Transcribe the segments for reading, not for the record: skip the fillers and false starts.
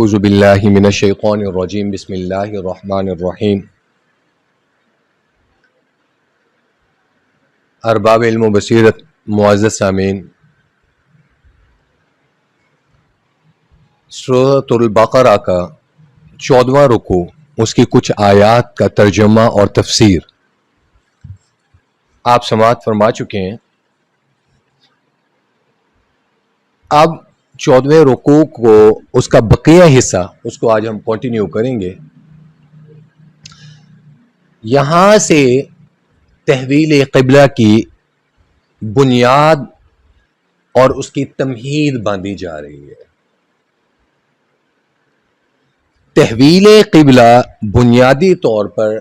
اعوذ باللہ من الشیطان الرجیم بسم اللہ الرحمن الرحیم ارباب علم و بصیرت معزز سامعین، سورۃ البقرہ کا 14واں رکوع، اس کی کچھ آیات کا ترجمہ اور تفسیر آپ سماعت فرما چکے ہیں۔ اب 14ویں رکوع کو اس کا بقیہ حصہ اس کو آج ہم کنٹینیو کریں گے۔ یہاں سے تحویل قبلہ کی بنیاد اور اس کی تمہید باندھی جا رہی ہے۔ تحویل قبلہ بنیادی طور پر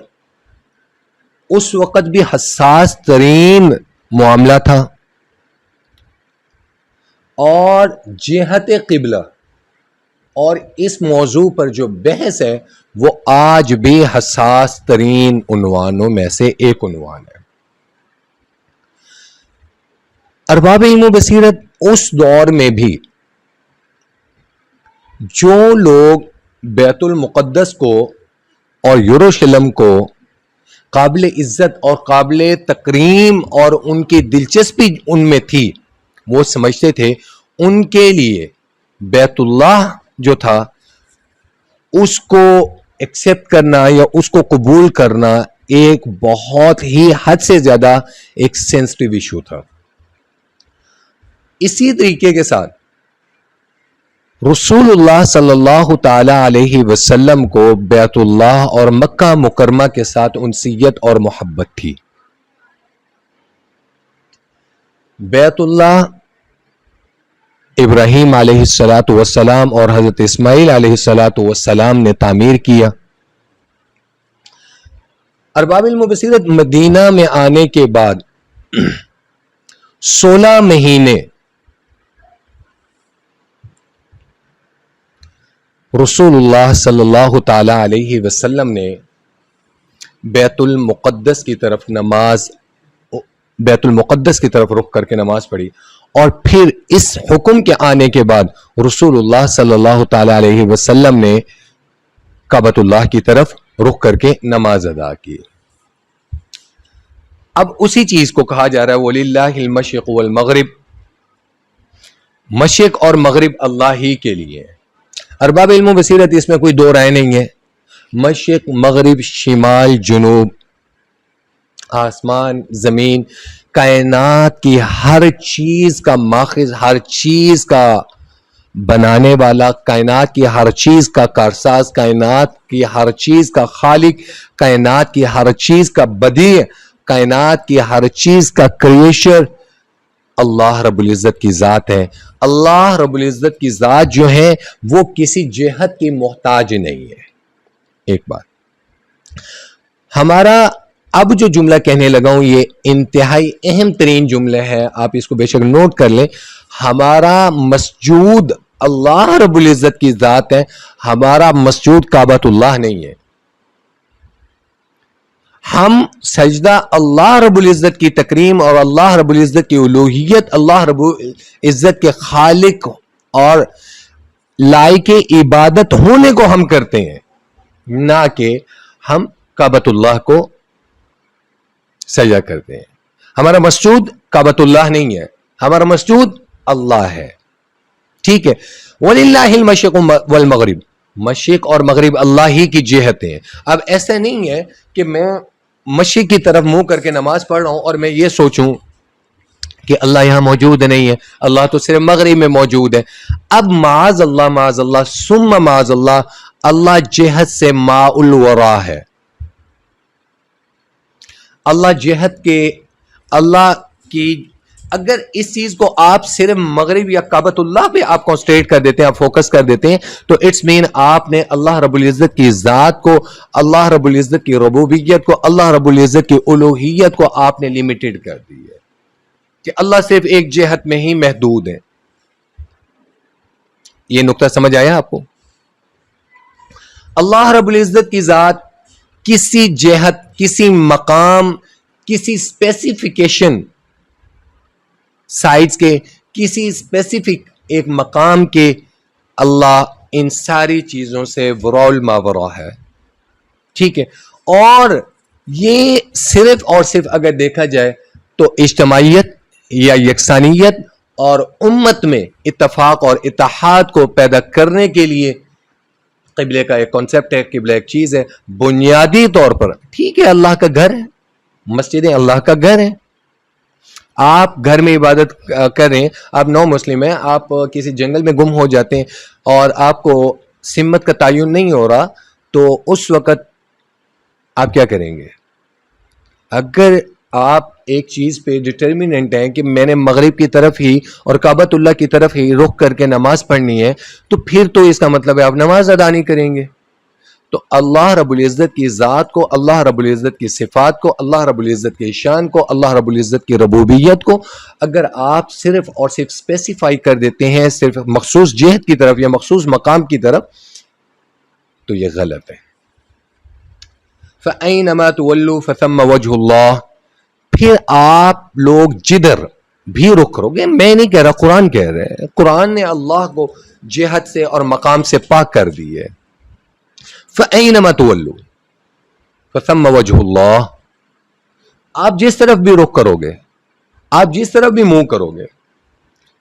اس وقت بھی حساس ترین معاملہ تھا، اور جہت قبلہ اور اس موضوع پر جو بحث ہے وہ آج بھی حساس ترین عنوانوں میں سے ایک عنوان ہے۔ ارباب علم و بصیرت اس دور میں بھی جو لوگ بیت المقدس کو اور یروشلم کو قابل عزت اور قابل تکریم اور ان کی دلچسپی ان میں تھی، وہ سمجھتے تھے ان کے لیے بیت اللہ جو تھا اس کو ایکسپٹ کرنا یا اس کو قبول کرنا ایک بہت ہی حد سے زیادہ ایک سینسٹیو ایشو تھا۔ اسی طریقے کے ساتھ رسول اللہ صلی اللہ تعالی علیہ وسلم کو بیت اللہ اور مکہ مکرمہ کے ساتھ انسیت اور محبت تھی۔ بیت اللہ ابراہیم علیہ السلام اور حضرت اسماعیل علیہ السلام نے تعمیر کیا۔ ارباب علم و بصیرت مدینہ میں آنے کے بعد 16 مہینے رسول اللہ صلی اللہ تعالی علیہ وسلم نے بیت المقدس کی طرف رخ کر کے نماز پڑھی، اور پھر اس حکم کے آنے کے بعد رسول اللہ صلی اللہ تعالی علیہ وسلم نے کعبۃ اللہ کی طرف رخ کر کے نماز ادا کی۔ اب اسی چیز کو کہا جا رہا ہے وَلِلَّهِ الْمَشْرِقُ وَالْمَغْرِبُ، مشرق اور مغرب اللہ ہی کے لیے۔ ارباب علم و بصیرت اس میں کوئی دو رائے نہیں ہے۔ مشرق مغرب شمال جنوب، آسمان زمین، کائنات کی ہر چیز کا ماخذ، ہر چیز کا بنانے والا، کائنات کی ہر چیز کا کارساز، کائنات کی ہر چیز کا خالق، کائنات کی ہر چیز کا بدیع، کائنات کی ہر چیز کا کریشر اللہ رب العزت کی ذات ہے۔ اللہ رب العزت کی ذات جو ہے وہ کسی جہت کی محتاج نہیں ہے۔ ایک بات، ہمارا اب جو جملہ کہنے لگا ہوں یہ انتہائی اہم ترین جملہ ہے، آپ اس کو بے شک نوٹ کر لیں۔ ہمارا مسجود اللہ رب العزت کی ذات ہے، ہمارا مسجود کعبۃ اللہ نہیں ہے۔ ہم سجدہ اللہ رب العزت کی تکریم اور اللہ رب العزت کی الوہیت، اللہ رب العزت کے خالق اور لائق عبادت ہونے کو ہم کرتے ہیں، نہ کہ ہم کعبۃ اللہ کو سجدہ کرتے ہیں۔ ہمارا مسجود کعبۃ اللہ نہیں ہے، ہمارا مسجود اللہ ہے۔ ٹھیک ہے، وَلِلَّهِ الْمَشْرِقُ وَالْمَغْرِبُ، مشرق اور مغرب اللہ ہی کی جہتیں ہیں۔ اب ایسا نہیں ہے کہ میں مشرق کی طرف منہ کر کے نماز پڑھ رہا ہوں اور میں یہ سوچوں کہ اللہ یہاں موجود نہیں ہے، اللہ تو صرف مغرب میں موجود ہے۔ اب معاذ اللہ ثم معاذ اللہ جہت سے ما الورا ہے۔ اللہ جہت کے، اللہ کی، اگر اس چیز کو آپ صرف مغرب یا کعبۃ اللہ پہ آپ کنسنٹریٹ کر دیتے ہیں، آپ فوکس کر دیتے ہیں، تو اٹس مین آپ نے اللہ رب العزت کی ذات کو، اللہ رب العزت کی ربوبیت کو، اللہ رب العزت کی الوہیت کو آپ نے لمیٹڈ کر دی ہے کہ اللہ صرف ایک جہت میں ہی محدود ہے۔ یہ نقطہ سمجھ آیا آپ کو؟ اللہ رب العزت کی ذات کسی جہت، کسی مقام، کسی اسپیسیفیکیشن سائٹس کے، کسی اسپیسیفک ایک مقام کے اللہ ان ساری چیزوں سے وراء ماورا ہے. ٹھیک ہے. اور یہ صرف اور صرف اگر دیکھا جائے تو اجتماعیت یا یکسانیت اور امت میں اتفاق اور اتحاد کو پیدا کرنے کے لیے قبلے کا ایک کانسیپٹ ہے. قبلہ ایک چیز ہے بنیادی طور پر. ٹھیک ہے, اللہ کا گھر ہے, مسجدیں اللہ کا گھر ہے. آپ گھر میں عبادت کریں, آپ نو مسلم ہیں, آپ کسی جنگل میں گم ہو جاتے ہیں اور آپ کو سمت کا تعین نہیں ہو رہا, تو اس وقت آپ کیا کریں گے؟ اگر آپ ایک چیز پہ ڈٹرمنٹ ہیں کہ میں نے مغرب کی طرف ہی اور کعبۃ اللہ کی طرف ہی رخ کر کے نماز پڑھنی ہے, تو پھر تو اس کا مطلب ہے آپ نماز ادا نہیں کریں گے. تو اللہ رب العزت کی ذات کو, اللہ رب العزت کی صفات کو, اللہ رب العزت کی شان کو, اللہ رب العزت کی ربوبیت کو اگر آپ صرف اور صرف اسپیسیفائی کر دیتے ہیں صرف مخصوص جہت کی طرف یا مخصوص مقام کی طرف, تو یہ غلط ہے. فَأَيْنَمَا تُوَلُّوا فَثَمَّ وَجْهُ اللَّهِ. پھر آپ لوگ جدھر بھی رخ کرو گے, میں نہیں کہہ رہا, قرآن کہہ رہے ہیں, قرآن نے اللہ کو جہت سے اور مقام سے پاک کر دی ہے. فَأَيْنَمَا تُوَلُّوا فَثَمَّ وَجْهُ اللَّهِ. آپ جس طرف بھی رخ کرو گے, آپ جس طرف بھی منہ کرو گے,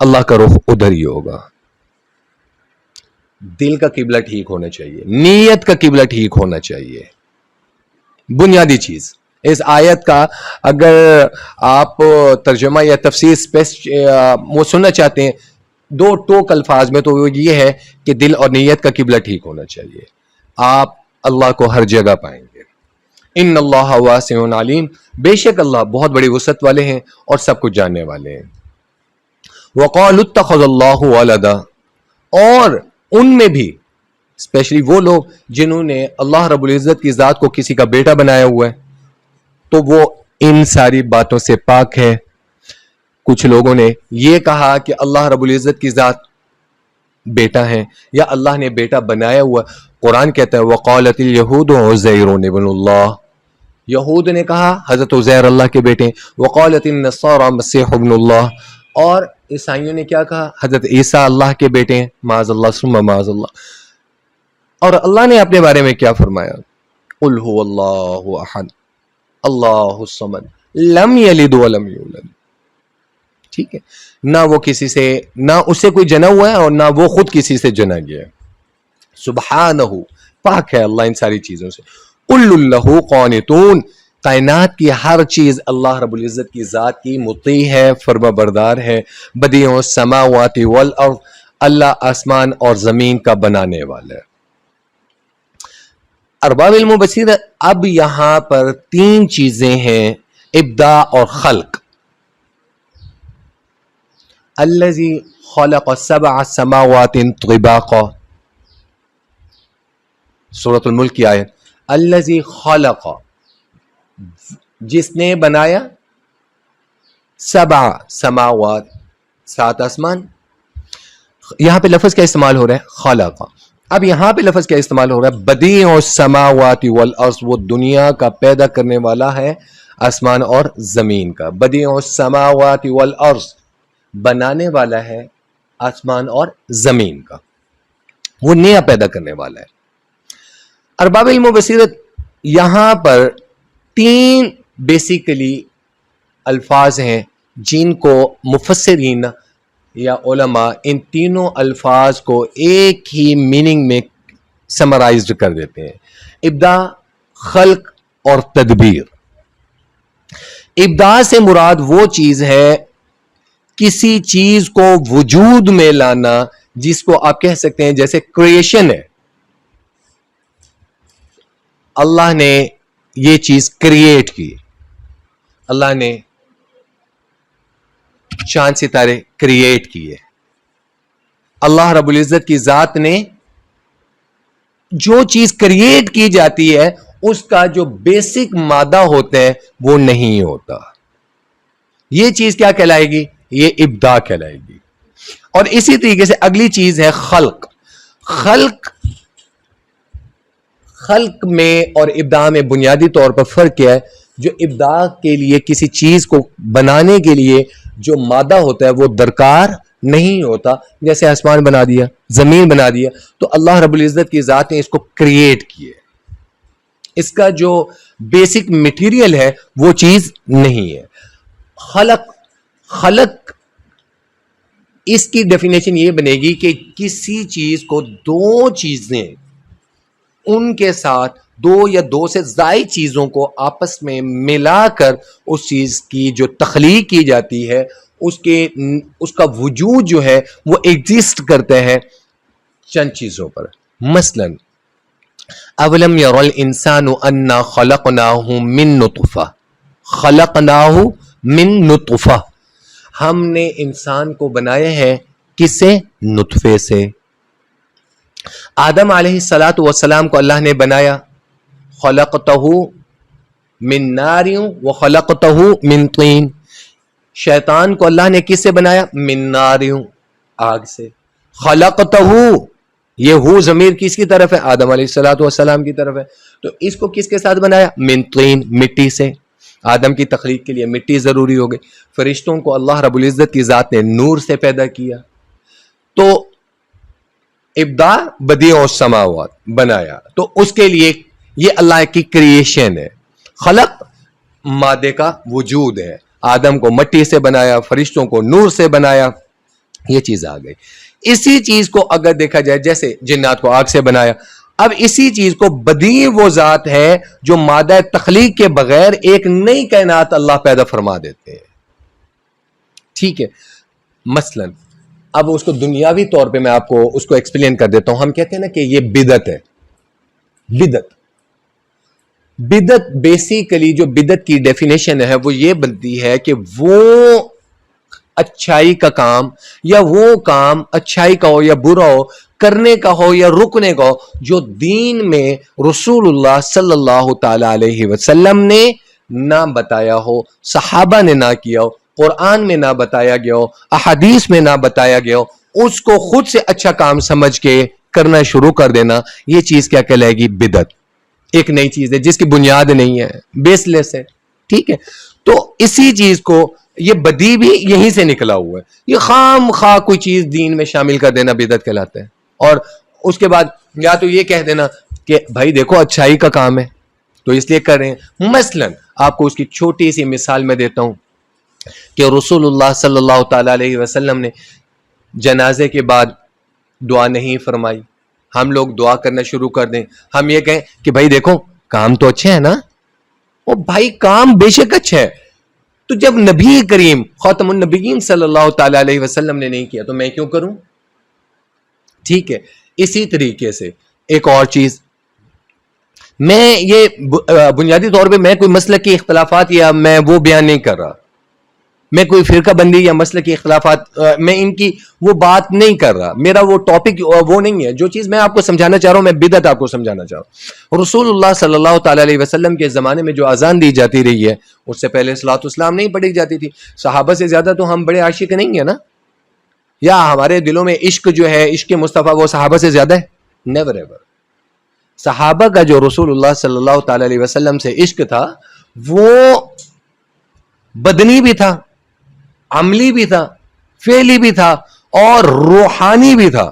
اللہ کا رخ ادھر ہی ہوگا. دل کا قبلہ ٹھیک ہونا چاہیے, نیت کا قبلہ ٹھیک ہونا چاہیے. بنیادی چیز اس آیت کا اگر آپ ترجمہ یا تفسیر وہ سننا چاہتے ہیں دو ٹوک الفاظ میں, تو وہ یہ ہے کہ دل اور نیت کا قبلہ ٹھیک ہونا چاہیے. آپ اللہ کو ہر جگہ پائیں گے. ان اللہ واسع علیم, بے شک اللہ بہت بڑی وسعت والے ہیں اور سب کچھ جاننے والے ہیں. وقالوا اتخذ اللہ ولدا, اور ان میں بھی اسپیشلی وہ لوگ جنہوں نے اللہ رب العزت کی ذات کو کسی کا بیٹا بنایا ہوا ہے, تو وہ ان ساری باتوں سے پاک ہے. کچھ لوگوں نے یہ کہا کہ اللہ رب العزت کی ذات بیٹا ہے یا اللہ نے بیٹا بنایا ہوا. قرآن کہتا ہے وقالت الیہود عزیر ابن اللہ, یہود نے کہا حضرت عزیر اللہ کے بیٹے. وقالت النصارى مسیح ابن اللہ, اور عیسائیوں نے کیا کہا حضرت عیسیٰ اللہ کے بیٹے ہیں. معاذ اللہ ثم معاذ اللہ. اور اللہ نے اپنے بارے میں کیا فرمایا؟ قل هو اللہ احد اللہ الصمد لم یلد ولم یولد. ٹھیک ہے, نہ وہ کسی سے, نہ اس سے کوئی جنا ہوا ہے اور نہ وہ خود کسی سے جنا گیا ہے. سبحانہ, پاک ہے اللہ ان ساری چیزوں سے. قل لہ قانتون, کائنات کی ہر چیز اللہ رب العزت کی ذات کی مطیع ہے, فرما بردار ہے. بدیع السماوات والارض, اللہ آسمان اور زمین کا بنانے والا ہے. ارباب علم و بصیرت, اب یہاں پر تین چیزیں ہیں, ابداع اور خلق. الذی خلق سبع سماوات طباقا, سورۃ الملک کی آیت. الذی خلق, جس نے بنایا, سبع سماوات, 7 آسمان. یہاں پہ لفظ کیا استعمال ہو رہا ہے؟ خلق. اب یہاں پہ لفظ کیا استعمال ہو رہا ہے؟ بدیع السماوات والارض, وہ دنیا کا پیدا کرنے والا ہے آسمان اور زمین کا. بدیع السماوات والارض, بنانے والا ہے آسمان اور زمین کا, وہ نیا پیدا کرنے والا ہے. ارباب علم و بصیرت, یہاں پر 3 بیسیکلی الفاظ ہیں جن کو مفسرین یا علماء ان تینوں الفاظ کو ایک ہی میننگ میں سمرائزڈ کر دیتے ہیں. ابداع, خلق اور تدبیر. ابداع سے مراد وہ چیز ہے کسی چیز کو وجود میں لانا, جس کو آپ کہہ سکتے ہیں جیسے کریشن ہے, اللہ نے یہ چیز کریٹ کی, اللہ نے چاند ستارے کریٹ کیے. اللہ رب العزت کی ذات نے جو چیز کریٹ کی جاتی ہے اس کا جو بیسک مادہ ہوتا ہے وہ نہیں ہوتا. یہ چیز کیا کہلائے گی؟ یہ ابداع کہلائے گی. اور اسی طریقے سے اگلی چیز ہے خلق. خلق میں اور ابداع میں بنیادی طور پر فرق کیا ہے؟ جو ابداع کے لیے کسی چیز کو بنانے کے لیے جو مادہ ہوتا ہے وہ درکار نہیں ہوتا. جیسے آسمان بنا دیا, زمین بنا دیا, تو اللہ رب العزت کی ذات نے اس کو کریٹ کیے. اس کا جو بیسک مٹیریل ہے وہ چیز نہیں ہے. خلق اس کی ڈیفینیشن یہ بنے گی کہ کسی چیز کو دو چیزیں ان کے ساتھ دو یا دو سے زائد چیزوں کو آپس میں ملا کر اس چیز کی جو تخلیق کی جاتی ہے اس کا وجود جو ہے وہ ایگزسٹ کرتے ہیں چند چیزوں پر. مثلا اولم یرى الانسان انا خلقناه من نطفہ, ہم نے انسان کو بنایا ہے کس سے؟ نطفے سے. آدم علیہ الصلوۃ والسلام کو اللہ نے بنایا, خلقتہ من نار وخلقتہ من طین. شیطان کو اللہ نے کس سے بنایا؟ من نار, آگ سے. خلقتہ, یہ ہو ضمیر کس کی طرف ہے؟ آدم علیہ الصلوۃ والسلام کی طرف ہے. تو اس کو کس کے ساتھ بنایا؟ من طین, مٹی سے. آدم کی تخلیق کے لیے مٹی ضروری ہو گئی. فرشتوں کو اللہ رب العزت کی ذات نے نور سے پیدا کیا. تو ابداع بدیع السماوات بنایا, تو اس کے لیے یہ اللہ کی کریشن ہے. خلق مادے کا وجود ہے. آدم کو مٹی سے بنایا, فرشتوں کو نور سے بنایا, یہ چیز آ گئی. اسی چیز کو اگر دیکھا جائے جیسے جنات کو آگ سے بنایا, اب اسی چیز کو بدیع وہ ذات ہے جو مادہ تخلیق کے بغیر ایک نئی کائنات اللہ پیدا فرما دیتے ہیں. ٹھیک ہے. مثلا اب اس کو دنیاوی طور پہ میں آپ کو اس کو ایکسپلین کر دیتا ہوں. ہم کہتے ہیں نا کہ یہ بدعت ہے. بدعت بیسیکلی جو بدعت کی ڈیفینیشن ہے وہ یہ بنتی ہے کہ وہ اچھائی کا کام یا وہ کام اچھائی کا ہو یا برا ہو, کرنے کا ہو یا رکنے کا ہو, جو دین میں رسول اللہ صلی اللہ تعالی علیہ وسلم نے نہ بتایا ہو, صحابہ نے نہ کیا ہو, قرآن میں نہ بتایا گیا ہو, احادیث میں نہ بتایا گیا ہو, اس کو خود سے اچھا کام سمجھ کے کرنا شروع کر دینا, یہ چیز کیا کہلائے گی؟ بدعت. ایک نئی چیز ہے جس کی بنیاد نہیں ہے, بیس لیس ہے. ٹھیک ہے. تو اسی چیز کو, یہ بدی بھی یہیں سے نکلا ہوا ہے. یہ خام خواہ کوئی چیز دین میں شامل کر دینا بدعت کہلاتا ہے. اور اس کے بعد یا تو یہ کہہ دینا کہ بھائی دیکھو اچھائی کا کام ہے تو اس لیے کر رہے ہیں. مثلا آپ کو اس کی چھوٹی سی مثال میں دیتا ہوں کہ رسول اللہ صلی اللہ تعالی علیہ وسلم نے جنازے کے بعد دعا نہیں فرمائی. ہم لوگ دعا کرنا شروع کر دیں, ہم یہ کہیں کہ بھائی دیکھو کام تو اچھے ہے نا. وہ بھائی کام بے شک اچھا ہے, تو جب نبی کریم خاتم النبیین صلی اللہ تعالی علیہ وسلم نے نہیں کیا تو میں کیوں کروں؟ ٹھیک ہے. اسی طریقے سے ایک اور چیز, میں یہ بنیادی طور پہ میں کوئی مسلک کی اختلافات یا میں وہ بیان نہیں کر رہا, میں کوئی فرقہ بندی یا مسلک کی اختلافات میں ان کی وہ بات نہیں کر رہا. میرا وہ ٹاپک وہ نہیں ہے. جو چیز میں آپ کو سمجھانا چاہ رہا ہوں, میں بدعت آپ کو سمجھانا چاہ رہا ہوں. رسول اللہ صلی اللہ تعالی علیہ وسلم کے زمانے میں جو اذان دی جاتی رہی ہے, اس سے پہلے صلاۃ السلام نہیں پڑھی جاتی تھی. صحابہ سے زیادہ تو ہم بڑے عاشق نہیں ہیں نا, یا ہمارے دلوں میں عشق جو ہے, عشق مصطفیٰ, وہ صحابہ سے زیادہ ہے؟ Never ever. صحابہ کا جو رسول اللہ صلی اللہ تعالی علیہ وسلم سے عشق تھا وہ بدنی بھی تھا, عملی بھی تھا, فعلی بھی تھا, اور روحانی بھی تھا.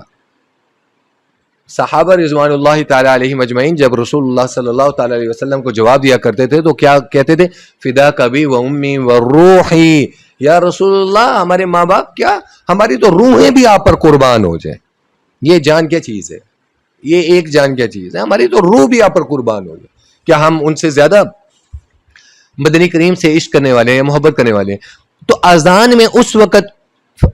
صحابہ رضوان اللہ تعالی علیہ مجمعین جب رسول اللہ صلی اللہ تعالی علیہ وسلم کو جواب دیا کرتے تھے تو کیا کہتے تھے؟ فدا کبھی و امی و روحی, یا رسول اللہ ہمارے ماں باپ کیا ہماری تو روحیں بھی آپ پر قربان ہو جائیں. یہ جان کیا چیز ہے؟ یہ ایک جان کیا چیز ہے؟ ہماری تو روح بھی آپ پر قربان ہو جائے. کیا ہم ان سے زیادہ مدنی کریم سے عشق کرنے والے ہیں, محبت کرنے والے ہیں؟ تو اذان میں اس وقت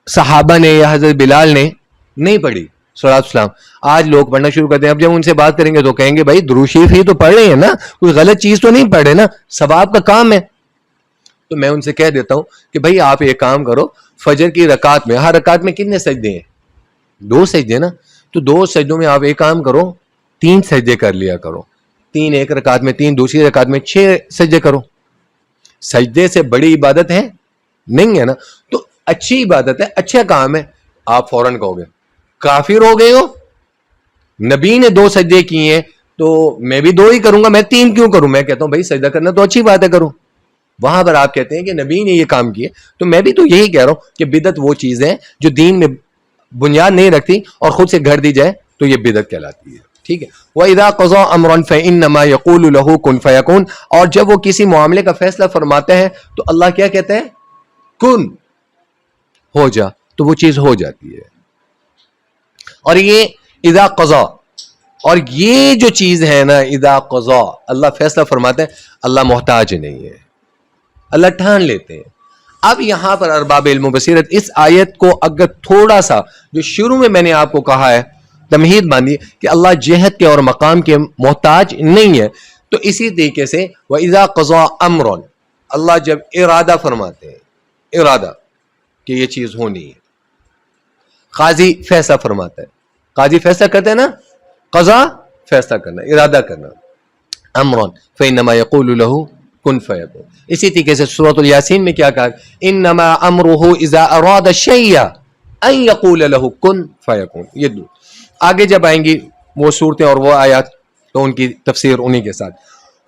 صحابہ نے یا حضرت بلال نے نہیں پڑھی صلاۃ السلام. آج لوگ پڑھنا شروع کرتے ہیں. اب جب ان سے بات کریں گے تو کہیں گے بھائی درود شریف ہی تو پڑھ رہے ہیں نا, کوئی غلط چیز تو نہیں پڑھ رہے نا, ثواب کا کام ہے. تو میں ان سے کہہ دیتا ہوں کہ بھائی آپ ایک کام کرو, فجر کی رکعت میں, ہر رکعت میں کتنے سجدے ہیں؟ 2 سجدے نا. تو 2 سجدوں میں آپ ایک کام کرو, 3 سجدے کر لیا کرو. 3 ایک رکعت میں, 3 دوسری رکعت میں, 6 سجدے کرو. سجدے سے بڑی عبادت ہے نہیں ہے نا. تو اچھی عبادت ہے, اچھا کام ہے. آپ فوراً کہو گے کافر ہو گئے ہو, نبی نے 2 سجدے کیے ہیں تو میں بھی 2 ہی کروں گا, میں 3 کیوں کروں؟ میں کہتا ہوں بھائی سجدہ کرنا تو اچھی بات ہے, کرو. وہاں پر آپ کہتے ہیں کہ نبی نے یہ کام کیے، تو میں بھی تو یہی کہہ رہا ہوں کہ بدعت وہ چیز ہے جو دین میں بنیاد نہیں رکھتی اور خود سے گھڑ دی جائے تو یہ بدعت کہلاتی ہے. ٹھیک ہے. وَإِذَا قَضَىٰ أَمْرًا فَإِنَّمَا يَقُولُ لَهُ كُن فَيَكُونُ، اور جب وہ کسی معاملے کا فیصلہ فرماتے ہیں تو اللہ کیا کہتے ہیں؟ کن، ہو جا، تو وہ چیز ہو جاتی ہے. اور یہ اذا قضا، اور یہ جو چیز ہے نا اذا قضا، اللہ فیصلہ فرماتے ہیں، اللہ محتاج نہیں ہے، اللہ ٹھان لیتے ہیں. اب یہاں پر ارباب علم و بصیرت اس آیت کو اگر تھوڑا سا، جو شروع میں نے آپ کو کہا ہے تمہید باندھی کہ اللہ جہت کے اور مقام کے محتاج نہیں ہے، تو اسی طریقے سے وَإِذَا قَضَىٰ أَمْرًا، اللہ جب ارادہ فرماتے ہیں، ارادہ کہ یہ چیز ہونی ہے. قاضی فیصلہ فرماتا ہے، قاضی فیصلہ کرتے ہیں نا، قضا فیصلہ کرنا، ارادہ کرنا. امرن فإنما يقول له کن فیکون. اسی طریقے سے سورۃ الیاسین میں کیا کہا؟ انما امرہ اذا اراد الشیء ان یقول له کن فیکون. یہ دو آگے جب آئیں گی وہ صورتیں اور وہ آیات تو ان کی تفسیر انہی کے ساتھ.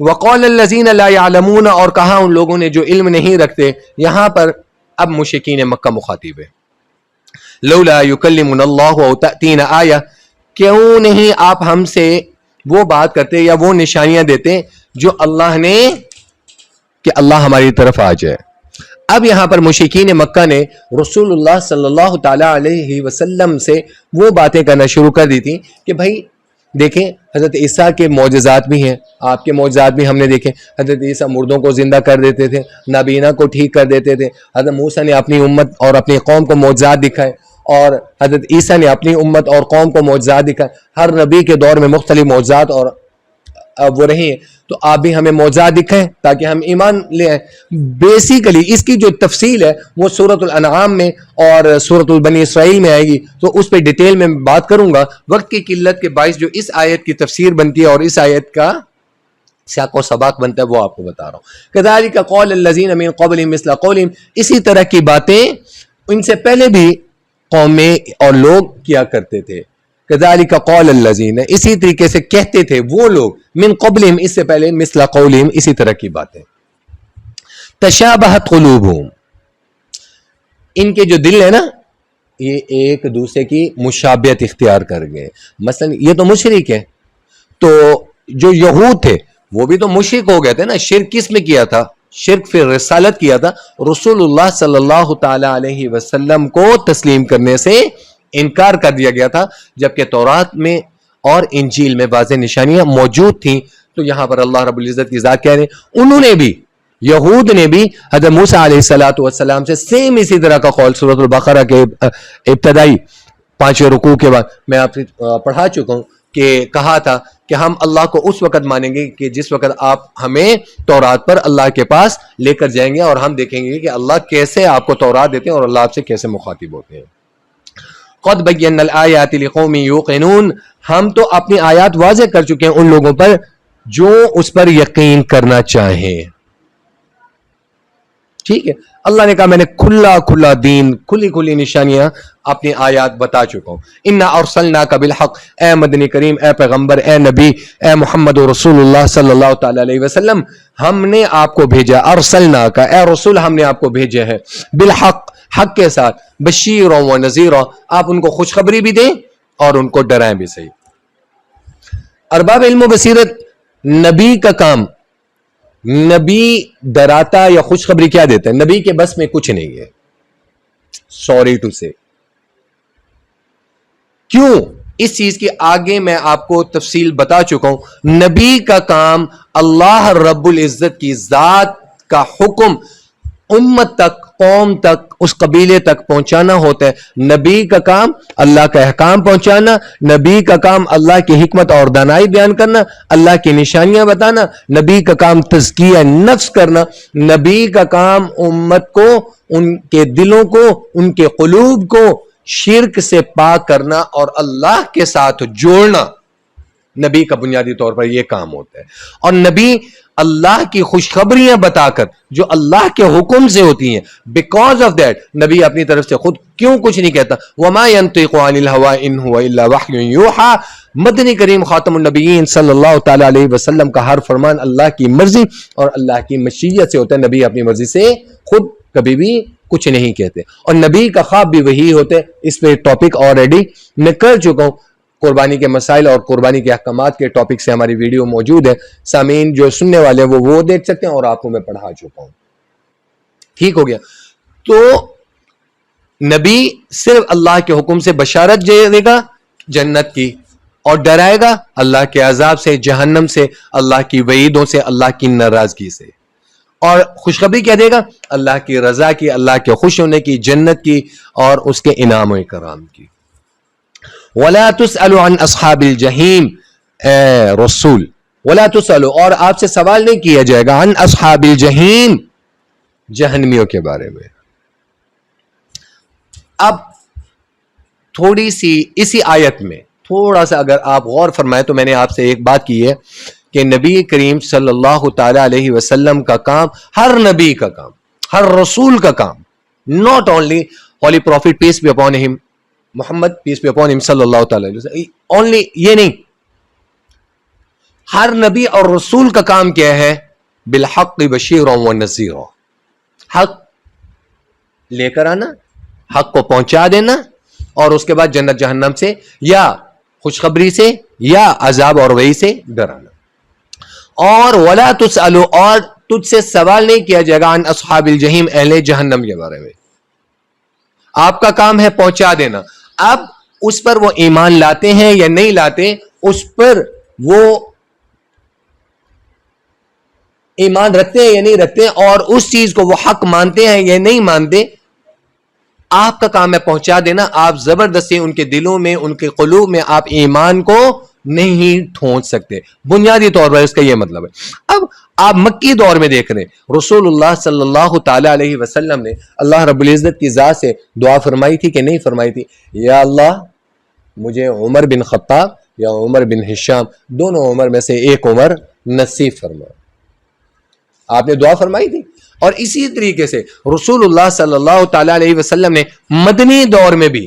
وقال الذین لا يعلمون، اور کہا ان لوگوں نے جو علم نہیں رکھتے. یہاں پر اب مشرکین مکہ مخاطب ہے. لولا یکلمنا اللہ او تأتینا آیہ، کیوں نہیں آپ ہم سے وہ بات کرتے یا وہ نشانیاں دیتے جو اللہ نے، کہ اللہ ہماری طرف آ جائے. اب یہاں پر مشرکین مکہ نے رسول اللہ صلی اللہ تعالی علیہ وسلم سے وہ باتیں کرنا شروع کر دی تھی کہ بھائی دیکھیں حضرت عیسیٰ کے معجزات بھی ہیں، آپ کے معجزات بھی ہم نے دیکھے. حضرت عیسیٰ مردوں کو زندہ کر دیتے تھے، نابینا کو ٹھیک کر دیتے تھے. حضرت موسیٰ نے اپنی امت اور اپنی قوم کو معجزات دکھائے، اور حضرت عیسیٰ نے اپنی امت اور قوم کو معجزات دکھائے. ہر نبی کے دور میں مختلف معجزات اور وہ رہی ہیں، تو آپ بھی ہمیں معجزات دکھائیں تاکہ ہم ایمان لے آئیں. بیسیکلی اس کی جو تفصیل ہے وہ سورۃ الانعام میں اور سورۃ البنی اسرائیل میں آئے گی، تو اس پہ ڈیٹیل میں بات کروں گا. وقت کی قلت کے باعث جو اس آیت کی تفسیر بنتی ہے اور اس آیت کا سیاق و سباق بنتا ہے وہ آپ کو بتا رہا ہوں. کذالک قول الذین من قبلہم مثل قولہم، اسی طرح کی باتیں ان سے پہلے بھی قومیں اور لوگ کیا کرتے تھے. کذالک قول الذین، اسی طریقے سے کہتے تھے وہ لوگ، من قبلہم، اس سے پہلے، مثل قولہم، اسی طرح کی باتیں. تشابہت قلوبہم، ان کے جو دل ہے نا یہ ایک دوسرے کی مشابہت اختیار کر گئے. مثلا یہ تو مشرک ہے، تو جو یہود تھے وہ بھی تو مشرک ہو گئے تھے نا. شرک کس میں کیا تھا؟ شرک فی رسالت کیا تھا. رسول اللہ صلی اللہ تعالی علیہ وسلم کو تسلیم کرنے سے انکار کر دیا گیا تھا، جبکہ تورات میں اور انجیل میں واضح نشانیاں موجود تھیں. تو یہاں پر اللہ رب العزت کی ذات کہہ رہے ہیں انہوں نے بھی، یہود نے بھی حضرت موسیٰ علیہ السلام سے سیم اسی طرح کا قول سورۃ البقرہ کے ابتدائی 5ویں رکوع کے بعد میں آپ سے پڑھا چکا ہوں کہ کہا تھا کہ ہم اللہ کو اس وقت مانیں گے کہ جس وقت آپ ہمیں تورات پر اللہ کے پاس لے کر جائیں گے، اور ہم دیکھیں گے کہ اللہ کیسے آپ کو تورات دیتے ہیں اور اللہ آپ سے کیسے مخاطب ہوتے ہیں. قد بینا الآیات لقوم یوقنون، ہم تو اپنی آیات واضح کر چکے ہیں ان لوگوں پر جو اس پر یقین کرنا چاہیں. ٹھیک ہے. اللہ نے کہا میں نے کھلا دین، کھلی نشانیاں اپنی آیات بتا چکا ہوں. انا ارسلناک بالحق، اے مدنی کریم، اے پیغمبر، اے نبی، اے محمد رسول اللہ صلی اللہ تعالی علیہ وسلم، ہم نے آپ کو بھیجا. ارسلناک، اے رسول ہم نے آپ کو بھیجا ہے، بالحق، حق کے ساتھ، بشیرا و نذیرا، آپ ان کو خوشخبری بھی دیں اور ان کو ڈرائیں بھی. صحیح. ارباب علم و بصیرت، نبی کا کام، نبی ڈراتا یا خوشخبری کیا دیتا ہے؟ نبی کے بس میں کچھ نہیں ہے. سوری ٹو سے. کیوں؟ اس چیز کی آگے میں آپ کو تفصیل بتا چکا ہوں. نبی کا کام اللہ رب العزت کی ذات کا حکم امت تک، قوم تک، اس قبیلے تک پہنچانا ہوتا ہے. نبی کا کام اللہ کا احکام پہنچانا، نبی کا کام اللہ کی حکمت اور دانائی بیان کرنا، اللہ کی نشانیاں بتانا، نبی کا کام تزکیہ نفس کرنا، نبی کا کام امت کو، ان کے دلوں کو، ان کے قلوب کو شرک سے پاک کرنا اور اللہ کے ساتھ جوڑنا. نبی کا بنیادی طور پر یہ کام ہوتا ہے. اور نبی اللہ کی خوشخبریاں بتا کر جو اللہ کے حکم سے ہوتی ہیں، بیکاز آف دیٹ نبی اپنی طرف سے خود کیوں کچھ نہیں کہتا؟ وما ينطق عن الهوى ان هو الا وحی یوحى، مدنی کریم خاتم النبیین صلی اللہ تعالی علیہ وسلم کا ہر فرمان اللہ کی مرضی اور اللہ کی مشیت سے ہوتا ہے. نبی اپنی مرضی سے خود کبھی بھی کچھ نہیں کہتے, اور نبی کا خواب بھی وہی ہوتے. اس پہ ٹاپک آلریڈی میں کر چکا ہوں, قربانی کے مسائل اور قربانی کے احکامات کے ٹاپک سے ہماری ویڈیو موجود ہے. سامعین جو سننے والے ہیں وہ دیکھ سکتے ہیں, اور آپ کو میں پڑھا چکا ہوں. ٹھیک ہو گیا. تو نبی صرف اللہ کے حکم سے بشارت دے گا جنت کی, اور ڈرائے گا اللہ کے عذاب سے, جہنم سے, اللہ کی وعیدوں سے, اللہ کی ناراضگی سے. اور خوشخبری کیا دے گا؟ اللہ کی رضا کی, اللہ کے خوش ہونے کی, جنت کی, اور اس کے انعام و اکرام کی. وَلَا تُسْأَلُ عَنْ أَصْحَابِ الْجَحِيمِ, اے رسول وَلَا تُسْأَلُ, اور آپ سے سوال نہیں کیا جائے گا, عن اصحاب الجحیم, جہنمیوں کے بارے میں. اب تھوڑی سی اسی آیت میں تھوڑا سا اگر آپ غور فرمائیں تو میں نے آپ سے ایک بات کی ہے کہ نبی کریم صلی اللہ تعالی علیہ وسلم کا کام, ہر نبی کا کام, ہر رسول کا کام, not only holy prophet peace be upon him, Muhammad peace be upon him صلی اللہ تعالی علیہ وسلم, only یہ نہیں, ہر نبی اور رسول کا کام کیا ہے؟ بالحق بشیرا ونذیرا, حق لے کر آنا, حق کو پہنچا دینا, اور اس کے بعد جنت جہنم سے یا خوشخبری سے یا عذاب اور وعید سے ڈرانا. اور ولا تسألوا, اور تجھ سے سوال نہیں کیا جائے گا, عن اصحاب الجحیم, اہل جہنم کے بارے میں. آپ کا کام ہے پہنچا دینا. اب اس پر وہ ایمان لاتے ہیں یا نہیں لاتے, اس پر وہ ایمان رکھتے ہیں یا نہیں رکھتے, اور اس چیز کو وہ حق مانتے ہیں یا نہیں مانتے, آپ کا کام ہے پہنچا دینا. آپ زبردستی ان کے دلوں میں, ان کے قلوب میں آپ ایمان کو نہیں ٹھونس سکتے. بنیادی طور پر اس کا یہ مطلب ہے. اب آپ مکی دور میں دیکھ رہے ہیں, رسول اللہ صلی اللہ تعالی علیہ وسلم نے اللہ رب العزت کی ذات سے دعا فرمائی تھی کہ نہیں فرمائی تھی؟ یا اللہ مجھے عمر بن خطاب یا عمر بن ہشام, دونوں عمر میں سے ایک عمر نصیب فرما. آپ نے دعا فرمائی تھی. اور اسی طریقے سے رسول اللہ صلی اللہ تعالی علیہ وسلم نے مدنی دور میں بھی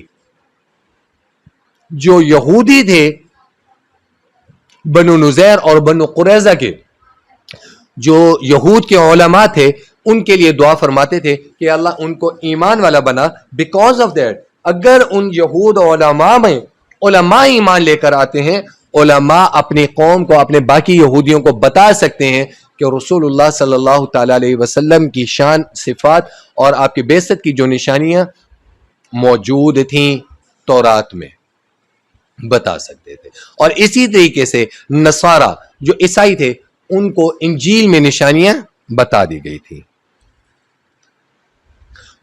جو یہودی تھے, بنو نذیر اور بنو قریظہ کے جو یہود کے علماء تھے, ان کے لیے دعا فرماتے تھے کہ اللہ ان کو ایمان والا بنا. بیکاز آف دیٹ, اگر ان یہود علماء میں علماء ایمان لے کر آتے ہیں, علماء اپنی قوم کو, اپنے باقی یہودیوں کو بتا سکتے ہیں کہ رسول اللہ صلی اللہ تعالی علیہ وسلم کی شان, صفات اور آپ کی بعثت کی جو نشانیاں موجود تھیں تورات میں, بتا سکتے تھے. اور اسی طریقے سے نصارہ جو عیسائی تھے, ان کو انجیل میں نشانیاں بتا دی گئی تھی.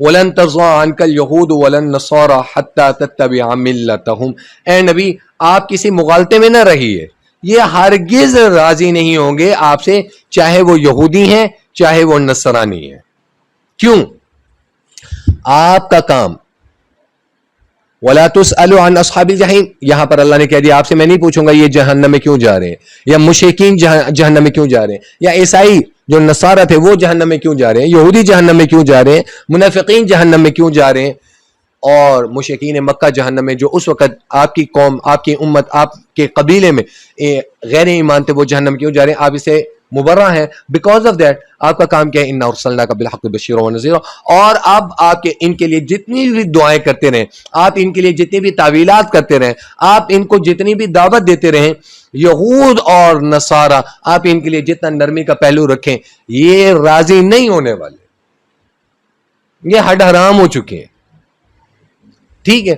وَلَن تَرْضَىٰ عَنْكَ الْيَهُودُ وَلَا النَّصَارَىٰ حَتَّىٰ تَتَّبِعَ مِلَّتَهُمْ, اے نبی آپ کسی مغالطے میں نہ رہیے, یہ ہرگز راضی نہیں ہوں گے آپ سے, چاہے وہ یہودی ہیں چاہے وہ نصرانی ہیں. کیوں؟ آپ کا کام وَلَا تُسْأَلُوا عَنْ أَصْحَابِ الْجَحِيمِ, یہاں پر اللہ نے کہہ دیا آپ سے میں نہیں پوچھوں گا یہ جہنم میں کیوں جا رہے ہیں, یا مشرکین جہنم میں کیوں جا رہے ہیں, یا عیسائی جو نصارہ تھے وہ جہنم میں کیوں جا رہے ہیں, یہودی جہنم میں کیوں جا رہے ہیں, منافقین جہنم میں کیوں جا رہے ہیں, اور مشرکین مکہ جہنم میں جو اس وقت آپ کی قوم, آپ کی امت, آپ کے قبیلے میں غیر ایمان تھے, وہ جہنم کیوں جا رہے ہیں. آپ اسے مبرہ ہیں. بیکاز آف دیٹ آپ کا کام کیا ہے؟ اِنَّا أَرْسَلْنَاكَ بِالْحَقِّ بَشِيرًا وَنَذِيرًا. اور اب آپ کے ان کے لیے جتنی بھی دعائیں کرتے رہیں, آپ ان کے لیے جتنی بھی تعویلات کرتے رہیں, آپ ان کو جتنی بھی دعوت دیتے رہیں, یہود اور نصارہ آپ ان کے لیے جتنا نرمی کا پہلو رکھیں, یہ راضی نہیں ہونے والے, یہ ہڈ حرام ہو چکے ہیں. ٹھیک ہے.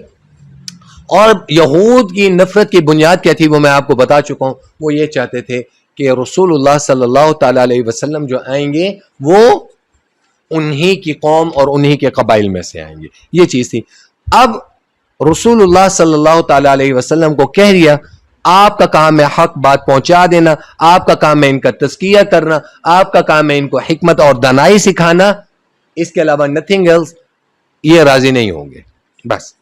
اور یہود کی نفرت کی بنیاد کیا تھی وہ میں آپ کو بتا چکا ہوں. وہ یہ چاہتے تھے کہ رسول اللہ صلی اللہ تعالی علیہ وسلم جو آئیں گے وہ انہی کی قوم اور انہی کے قبائل میں سے آئیں گے, یہ چیز تھی. اب رسول اللہ صلی اللہ تعالی علیہ وسلم کو کہہ دیا آپ کا کام ہے حق بات پہنچا دینا, آپ کا کام ہے ان کا تزکیہ کرنا, آپ کا کام ہے ان کو حکمت اور دانائی سکھانا, اس کے علاوہ نتھنگ ایلس. یہ راضی نہیں ہوں گے. بس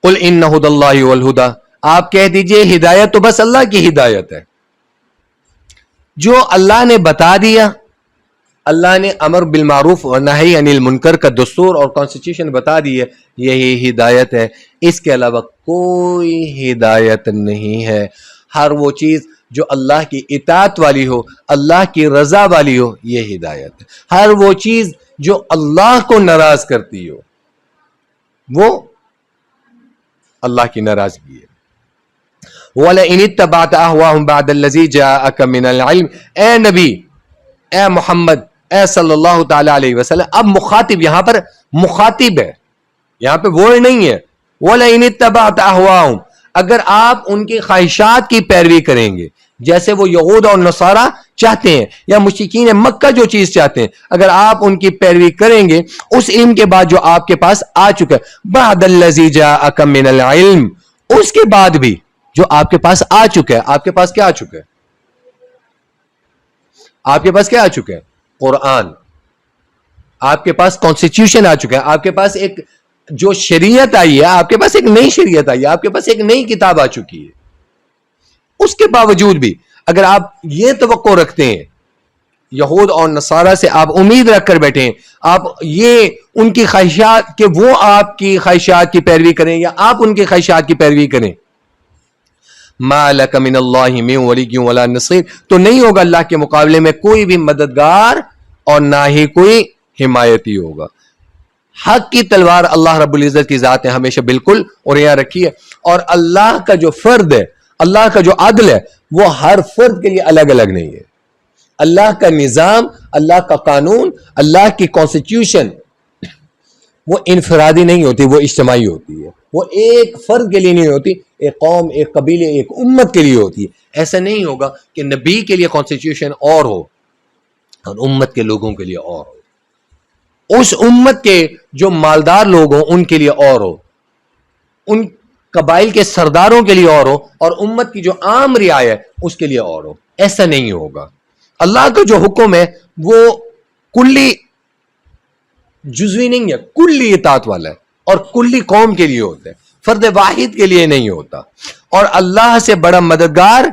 قل ان ھدی اللہ والہدی, آپ کہہ دیجئے ہدایت تو بس اللہ کی ہدایت ہے, جو اللہ نے بتا دیا اللہ نے امر بالمعروف و نہی عن المنکر کا دستور اور کانسٹیٹیوشن بتا دی ہے، یہی ہدایت ہے، اس کے علاوہ کوئی ہدایت نہیں ہے۔ ہر وہ چیز جو اللہ کی اطاعت والی ہو، اللہ کی رضا والی ہو، یہ ہدایت ہے۔ ہر وہ چیز جو اللہ کو ناراض کرتی ہو، وہ اللہ کی ناراضگی ہے۔ وَلَئِنِ اتَّبَعْتَ أَهْوَاهُمْ بَعْدَ الَّذِي جَاءَكَ مِنَ الْعِلْمِ، اے نبی، اے محمد، اے صلی اللہ تعالی علیہ وسلم، اب مخاطب یہاں پر مخاطب ہے، یہاں پہ ورڈ نہیں ہے۔ وَلَئِنِ اتَّبَعْتَ أَهْوَاهُمْ، اگر آپ ان کی خواہشات کی پیروی کریں گے، جیسے وہ یہود اور نصارہ چاہتے ہیں یا مشرکین مکہ جو چیز چاہتے ہیں، اگر آپ ان کی پیروی کریں گے اس علم کے بعد جو آپ کے پاس آ چکا ہے، بعد الذی جاءک من العلم، اس کے بعد بھی جو آپ کے پاس آ چکا ہے۔ آپ کے پاس کیا آ چکا ہے؟ آپ کے پاس کیا آ چکا ہے؟ قرآن۔ آپ کے پاس کانسٹیٹیوشن آ چکا ہے، آپ کے پاس ایک جو شریعت آئی ہے، آپ کے پاس ایک نئی شریعت آئی ہے، آپ کے پاس ایک نئی کتاب آ چکی ہے۔ اس کے باوجود بھی اگر آپ یہ توقع رکھتے ہیں، یہود اور نصارہ سے آپ امید رکھ کر بیٹھے ہیں، آپ یہ ان کی خواہشات کہ وہ آپ کی خواہشات کی پیروی کریں یا آپ ان کی خواہشات کی پیروی کریں، ما لک من اللہ من ولی ولا نصیر، تو نہیں ہوگا اللہ کے مقابلے میں کوئی بھی مددگار اور نہ ہی کوئی حمایتی ہوگا۔ حق کی تلوار اللہ رب العزت کی ذات نے ہمیشہ بالکل اور یہاں رکھی ہے، اور اللہ کا جو فرد ہے، اللہ کا جو عدل ہے، وہ ہر فرد کے لیے الگ الگ نہیں ہے۔ اللہ کا نظام، اللہ کا قانون، اللہ کی کانسٹیٹیوشن وہ انفرادی نہیں ہوتی، وہ اجتماعی ہوتی ہے۔ وہ ایک فرد کے لیے نہیں ہوتی، ایک قوم، ایک قبیلے، ایک امت کے لیے ہوتی ہے۔ ایسا نہیں ہوگا کہ نبی کے لیے کانسٹیٹیوشن اور ہو اور امت کے لوگوں کے لیے اور ہو، اس امت کے جو مالدار لوگ ہوں ان کے لیے اور ہو، ان قبائل کے سرداروں کے لیے اور ہو، اور امت کی جو عام رعایا ہے اس کے لیے اور ہو۔ ایسا نہیں ہوگا۔ اللہ کا جو حکم ہے وہ کلی جزوی نہیں ہے، کلی اطاعت والا ہے، اور کلی قوم کے لیے ہوتا ہے، فرد واحد کے لیے نہیں ہوتا، اور اللہ سے بڑا مددگار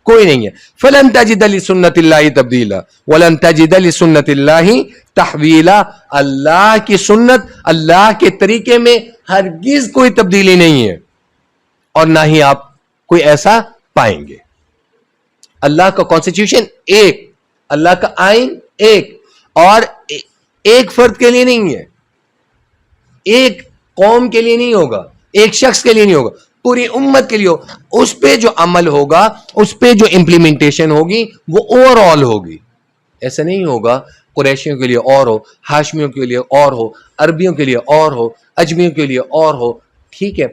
کوئی نہیں ہے۔ فَلَن تَجِدَ لِسُنَّتِ اللَّهِ تَبْدِيلًا وَلَن تَجِدَ لِسُنَّتِ اللَّهِ تَحْوِيلًا، اللہ کی سنت، اللہ کے طریقے میں ہرگز کوئی تبدیلی نہیں ہے، اور نہ ہی آپ کوئی ایسا پائیں گے۔ اللہ کا کانسٹیٹیوشن ایک، اللہ کا آئین ایک، اور ایک فرد کے لیے نہیں ہے، ایک قوم کے لیے نہیں ہوگا، ایک شخص کے لیے نہیں ہوگا، پوری امت کے لیے ہو۔ اس پہ جو عمل ہوگا، اس پہ جو امپلیمنٹیشن ہوگی وہ اوور آل ہوگی۔ ایسا نہیں ہوگا قریشیوں کے لیے اور ہو، ہاشمیوں کے لیے اور ہو، عربیوں کے لیے اور ہو، اجمیوں کے لیے اور ہو۔ ٹھیک ہے،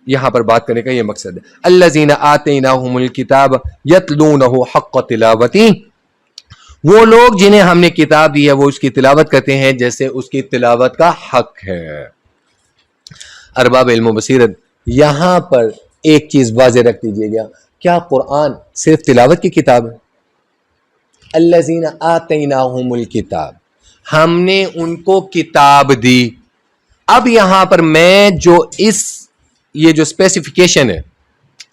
یہاں پر بات کرنے کا یہ مقصد ہے۔ الذین آتیناہم الکتاب یتلونہ حق تلاوتہ، وہ لوگ جنہیں ہم نے کتاب دی ہے وہ اس کی تلاوت کرتے ہیں جیسے اس کی تلاوت کا حق ہے۔ ارباب علم و بصیرت، یہاں پر ایک چیز واضح رکھ دیجیے گا، کیا قرآن صرف تلاوت کی کتاب ہے؟ الذین آتیناہم الکتاب، ہم نے ان کو کتاب دی۔ اب یہاں پر میں جو یہ جو اسپیسیفیکیشن ہے،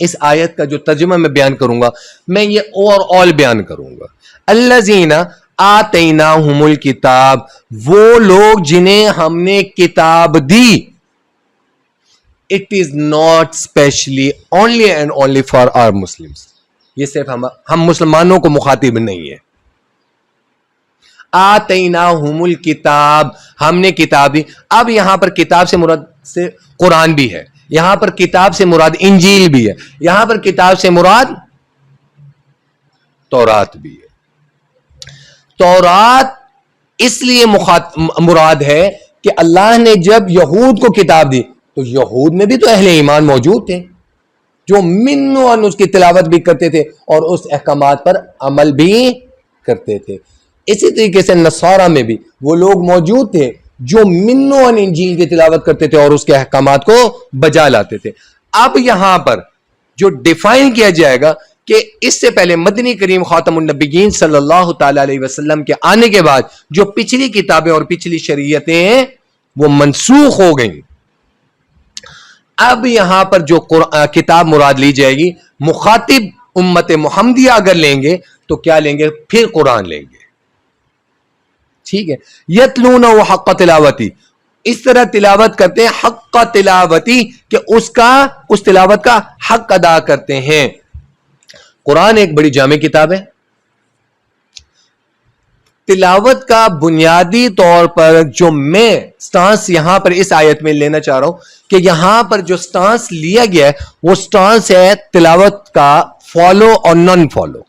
اس آیت کا جو ترجمہ میں بیان کروں گا، میں یہ اوور آل بیان کروں گا۔ الذین آتیناہم الکتاب، وہ لوگ جنہیں ہم نے کتاب دی۔ It is not specially only and only for our Muslims، یہ صرف ہم مسلمانوں کو مخاطب نہیں ہے۔ آتیناہم الکتاب، ہم نے کتاب دی۔ اب یہاں پر کتاب سے مراد سے قرآن بھی ہے، یہاں پر کتاب سے مراد انجیل بھی ہے، یہاں پر کتاب سے مراد تورات بھی ہے۔ تورات اس لیے مراد ہے کہ اللہ نے جب یہود کو کتاب دی تو یہود میں بھی تو اہل ایمان موجود تھے جو منوان اس کی تلاوت بھی کرتے تھے اور اس احکامات پر عمل بھی کرتے تھے۔ اسی طریقے سے نصارہ میں بھی وہ لوگ موجود تھے جو منوان انجیل کی تلاوت کرتے تھے اور اس کے احکامات کو بجا لاتے تھے۔ اب یہاں پر جو ڈیفائن کیا جائے گا کہ اس سے پہلے مدنی کریم خاتم النبیین صلی اللہ تعالی علیہ وسلم کے آنے کے بعد جو پچھلی کتابیں اور پچھلی شریعتیں ہیں وہ منسوخ ہو گئیں۔ اب یہاں پر جو کتاب مراد لی جائے گی، مخاطب امت محمدیہ اگر لیں گے تو کیا لیں گے؟ پھر قرآن لیں گے۔ ٹھیک ہے. یتلونہ حق تلاوتی، اس طرح تلاوت کرتے ہیں حق تلاوتی کہ اس تلاوت کا حق ادا کرتے ہیں. قرآن ایک بڑی جامع کتاب ہے. تلاوت کا بنیادی طور پر جو میں سٹانس یہاں پر اس آیت میں لینا چاہ رہا ہوں کہ یہاں پر جو سٹانس لیا گیا ہے وہ سٹانس ہے تلاوت کا فالو اور نان فالو.